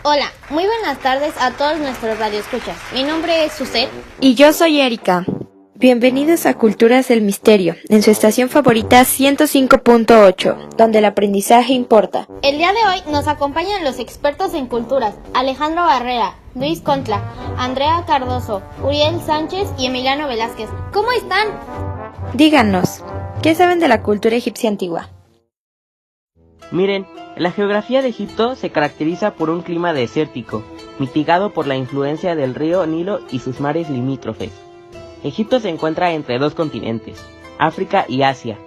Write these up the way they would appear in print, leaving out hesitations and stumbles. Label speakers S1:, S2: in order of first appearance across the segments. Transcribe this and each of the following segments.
S1: Hola, muy buenas tardes a todos nuestros radioescuchas. Mi nombre es Suset.
S2: Y yo soy Erika. Bienvenidos a Culturas del Misterio, en su estación favorita 105.8, donde el aprendizaje importa.
S1: El día de hoy nos acompañan los expertos en culturas, Alejandro Barrera, Luis Contla, Andrea Cardoso, Uriel Sánchez y Emiliano Velázquez. ¿Cómo están?
S2: Díganos, ¿qué saben de la cultura egipcia antigua?
S3: Miren, la geografía de Egipto se caracteriza por un clima desértico, mitigado por la influencia del río Nilo y sus mares limítrofes. Egipto se encuentra entre dos continentes, África y Asia.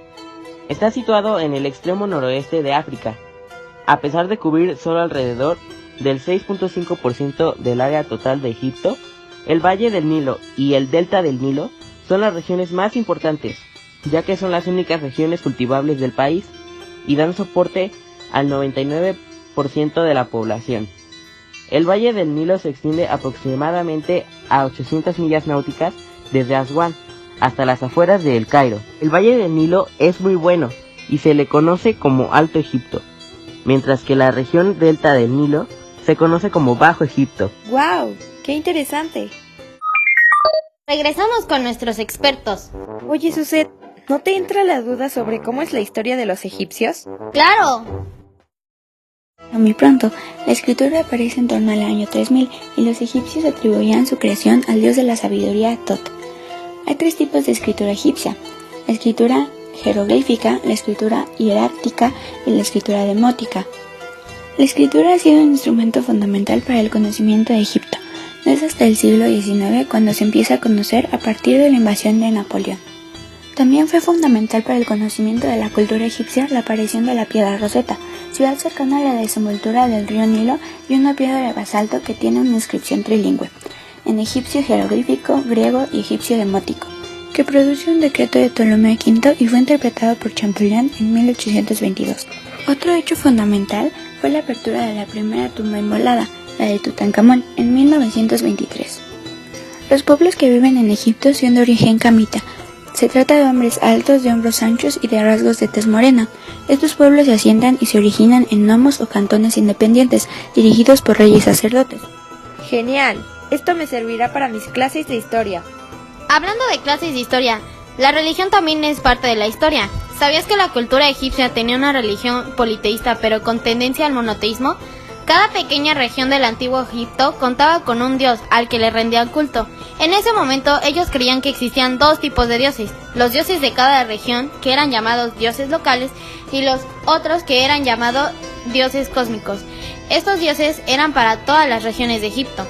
S3: Está situado en el extremo noroeste de África, a pesar de cubrir solo alrededor del 6.5% del área total de Egipto. El Valle del Nilo y el Delta del Nilo son las regiones más importantes, ya que son las únicas regiones cultivables del país y dan soporte al 99% de la población. El Valle del Nilo se extiende aproximadamente a 800 millas náuticas desde Aswan hasta las afueras de El Cairo. El Valle del Nilo es muy bueno y se le conoce como Alto Egipto, mientras que la región Delta del Nilo se conoce como Bajo Egipto.
S2: ¡Wow! ¡Qué interesante!
S1: Regresamos con nuestros expertos.
S2: Oye, Suset, ¿no te entra la duda sobre cómo es la historia de los egipcios?
S1: ¡Claro!
S4: Muy pronto, la escritura aparece en torno al año 3000 y los egipcios atribuían su creación al dios de la sabiduría Tot. Hay tres tipos de escritura egipcia: la escritura jeroglífica, la escritura hierática y la escritura demótica. La escritura ha sido un instrumento fundamental para el conocimiento de Egipto. No es hasta el siglo XIX cuando se empieza a conocer a partir de la invasión de Napoleón. También fue fundamental para el conocimiento de la cultura egipcia la aparición de la piedra Rosetta, ciudad cercana a la desenvoltura del río Nilo y una piedra de basalto que tiene una inscripción trilingüe, en egipcio jeroglífico, griego y egipcio demótico, que produce un decreto de Ptolomeo V y fue interpretado por Champollion en 1822. Otro hecho fundamental fue la apertura de la primera tumba inmolada, la de Tutankamón, en 1923. Los pueblos que viven en Egipto son de origen camita. Se trata de hombres altos, de hombros anchos y de rasgos de tez morena. Estos pueblos se asientan y se originan en nomos o cantones independientes, dirigidos por reyes sacerdotes.
S2: ¡Genial! Esto me servirá para mis clases de historia.
S1: Hablando de clases de historia, la religión también es parte de la historia. ¿Sabías que la cultura egipcia tenía una religión politeísta pero con tendencia al monoteísmo? Cada pequeña región del antiguo Egipto contaba con un dios al que le rendían culto. En ese momento ellos creían que existían dos tipos de dioses: los dioses de cada región, que eran llamados dioses locales, y los otros que eran llamados dioses cósmicos. Estos dioses eran para todas las regiones de Egipto.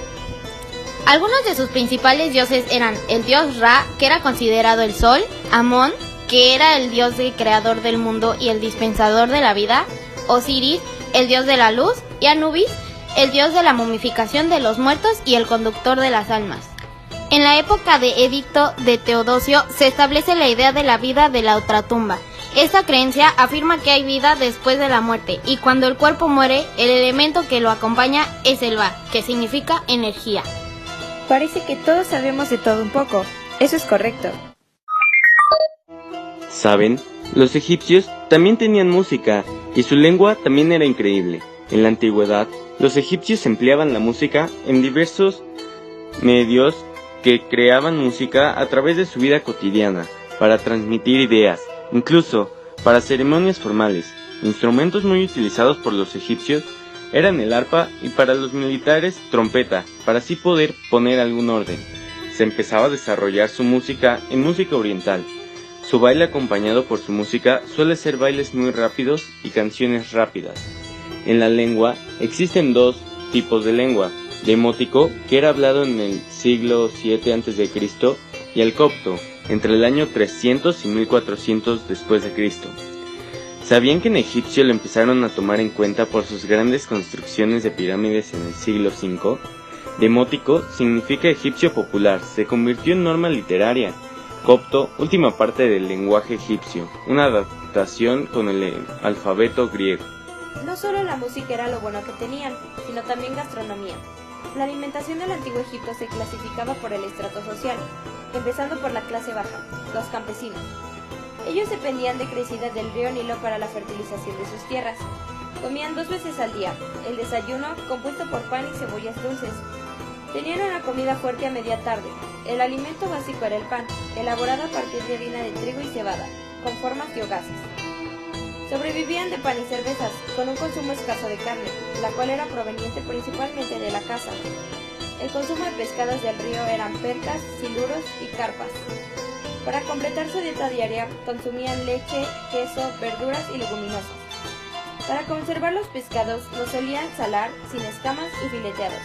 S1: Algunos de sus principales dioses eran el dios Ra, que era considerado el sol; Amón, que era el dios creador del mundo y el dispensador de la vida; Osiris, el dios de la luz; y Anubis, el dios de la momificación de los muertos y el conductor de las almas. En la época de Edicto de Teodosio se establece la idea de la vida de la ultratumba. Esta creencia afirma que hay vida después de la muerte, y cuando el cuerpo muere, el elemento que lo acompaña es el Ba, que significa energía.
S2: Parece que todos sabemos de todo un poco. Eso es correcto.
S5: ¿Saben? Los egipcios también tenían música, y su lengua también era increíble. En la antigüedad, los egipcios empleaban la música en diversos medios que creaban música a través de su vida cotidiana, para transmitir ideas, incluso para ceremonias formales. Instrumentos muy utilizados por los egipcios eran el arpa y para los militares trompeta, para así poder poner algún orden. Se empezaba a desarrollar su música en música oriental. Su baile acompañado por su música suele ser bailes muy rápidos y canciones rápidas. En la lengua existen dos tipos de lengua: demótico, que era hablado en el siglo VII a.C., y el copto, entre el año 300 y 1400 después de Cristo. ¿Sabían que en egipcio lo empezaron a tomar en cuenta por sus grandes construcciones de pirámides en el siglo V? Demótico significa egipcio popular, se convirtió en norma literaria. Copto, última parte del lenguaje egipcio, una adaptación con el alfabeto griego.
S2: No solo la música era lo bueno que tenían, sino también gastronomía. La alimentación del antiguo Egipto se clasificaba por el estrato social, empezando por la clase baja, los campesinos. Ellos dependían de crecidas del río Nilo para la fertilización de sus tierras. Comían 2 veces al día. El desayuno, compuesto por pan y cebollas dulces. Tenían una comida fuerte a media tarde. El alimento básico era el pan, elaborado a partir de harina de trigo y cebada, con formas de hogazas. Sobrevivían de pan y cervezas, con un consumo escaso de carne, la cual era proveniente principalmente de la caza. El consumo de pescados del río eran percas, siluros y carpas. Para completar su dieta diaria, consumían leche, queso, verduras y leguminosas. Para conservar los pescados, los solían salar, sin escamas y fileteados.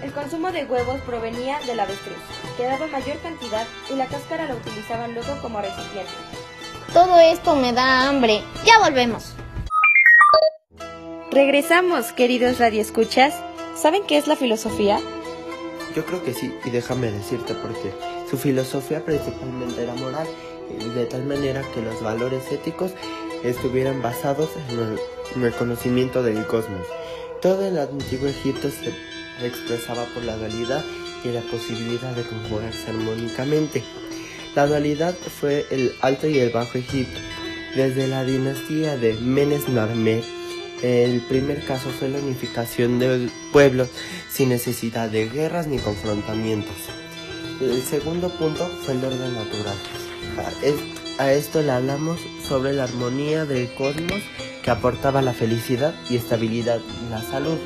S2: El consumo de huevos provenía del avestruz, que daba mayor cantidad y la cáscara la utilizaban luego como recipiente.
S1: Todo esto me da hambre. Ya volvemos.
S2: Regresamos, queridos radioescuchas. ¿Saben qué es la filosofía?
S6: Yo creo que sí, y déjame decirte por qué. Su filosofía principalmente era moral, de tal manera que los valores éticos estuvieran basados en el conocimiento del cosmos. Todo el antiguo Egipto se expresaba por la dualidad y la posibilidad de conjugarse armónicamente. La dualidad fue el Alto y el Bajo Egipto. Desde la dinastía de Menes-Narmer, el primer caso fue la unificación de pueblos sin necesidad de guerras ni confrontamientos. El segundo punto fue el orden natural. A esto le hablamos sobre la armonía del cosmos que aportaba la felicidad y estabilidad y la salud.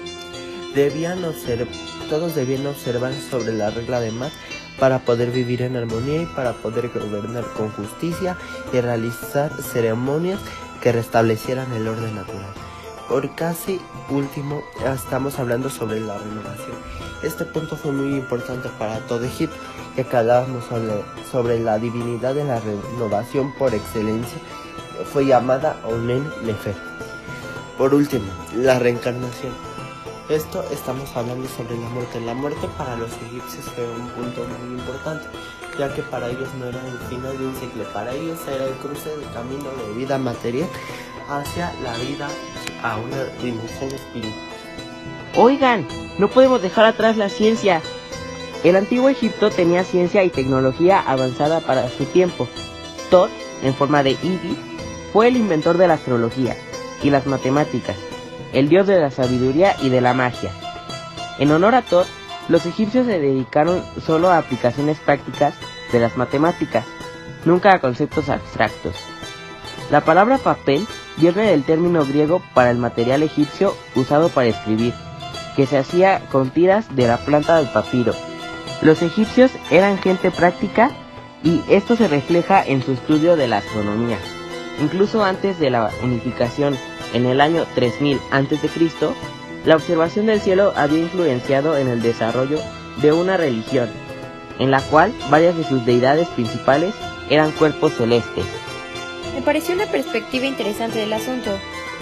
S6: Todos debían observar sobre la regla de Mach para poder vivir en armonía y para poder gobernar con justicia y realizar ceremonias que restablecieran el orden natural. Por casi último, estamos hablando sobre la renovación. Este punto fue muy importante para todo Egipto, ya que hablábamos sobre la divinidad de la renovación por excelencia, fue llamada Onen Nefer. Por último, la reencarnación. Estamos hablando sobre la muerte. La muerte para los egipcios fue un punto muy importante, ya que para ellos no era el final de un ciclo, para ellos era el cruce del camino de vida material hacia la vida a una dimensión espiritual.
S3: Oigan, no podemos dejar atrás la ciencia. El antiguo Egipto tenía ciencia y tecnología avanzada para su tiempo. Tot, en forma de Ibis, fue el inventor de la astrología y las matemáticas, el dios de la sabiduría y de la magia. En honor a Tot, los egipcios se dedicaron solo a aplicaciones prácticas de las matemáticas, nunca a conceptos abstractos. La palabra papel viene del término griego para el material egipcio usado para escribir, que se hacía con tiras de la planta del papiro. Los egipcios eran gente práctica y esto se refleja en su estudio de la astronomía. Incluso antes de la unificación, en el año 3000 a.C., la observación del cielo había influenciado en el desarrollo de una religión, en la cual varias de sus deidades principales eran cuerpos celestes.
S2: Me pareció una perspectiva interesante del asunto.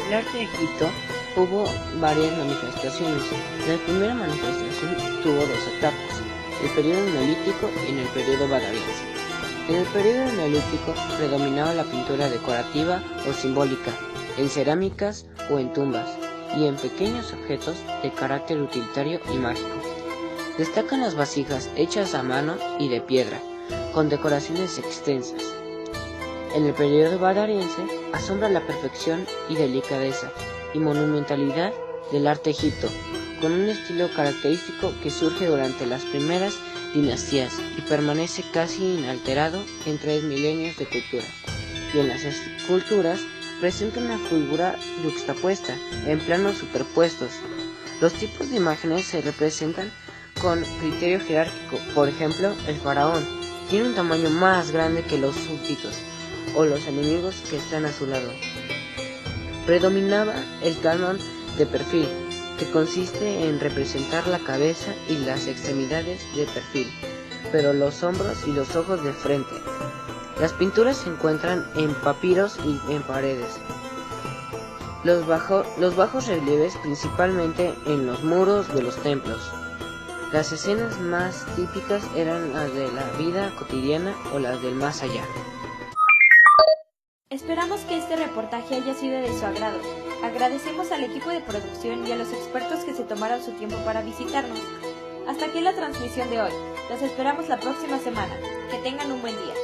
S7: En el arte de Egipto hubo varias manifestaciones. La primera manifestación tuvo 2 etapas, el periodo neolítico y en el periodo badariense. En el periodo neolítico predominaba la pintura decorativa o simbólica, en cerámicas o en tumbas, y en pequeños objetos de carácter utilitario y mágico. Destacan las vasijas hechas a mano y de piedra, con decoraciones extensas. En el periodo badariense asombra la perfección y delicadeza y monumentalidad del arte egipto, con un estilo característico que surge durante las primeras dinastías y permanece casi inalterado en 3 milenios de cultura. Y en las esculturas presenta una figura yuxtapuesta en planos superpuestos. Los tipos de imágenes se representan con criterio jerárquico. Por ejemplo, el faraón tiene un tamaño más grande que los súbditos o los enemigos que están a su lado. Predominaba el canon de perfil, que consiste en representar la cabeza y las extremidades de perfil, pero los hombros y los ojos de frente. Las pinturas se encuentran en papiros y en paredes. Los bajos relieves principalmente en los muros de los templos. Las escenas más típicas eran las de la vida cotidiana o las del más allá.
S2: Esperamos que este reportaje haya sido de su agrado. Agradecemos al equipo de producción y a los expertos que se tomaron su tiempo para visitarnos. Hasta aquí la transmisión de hoy. Los esperamos la próxima semana. Que tengan un buen día.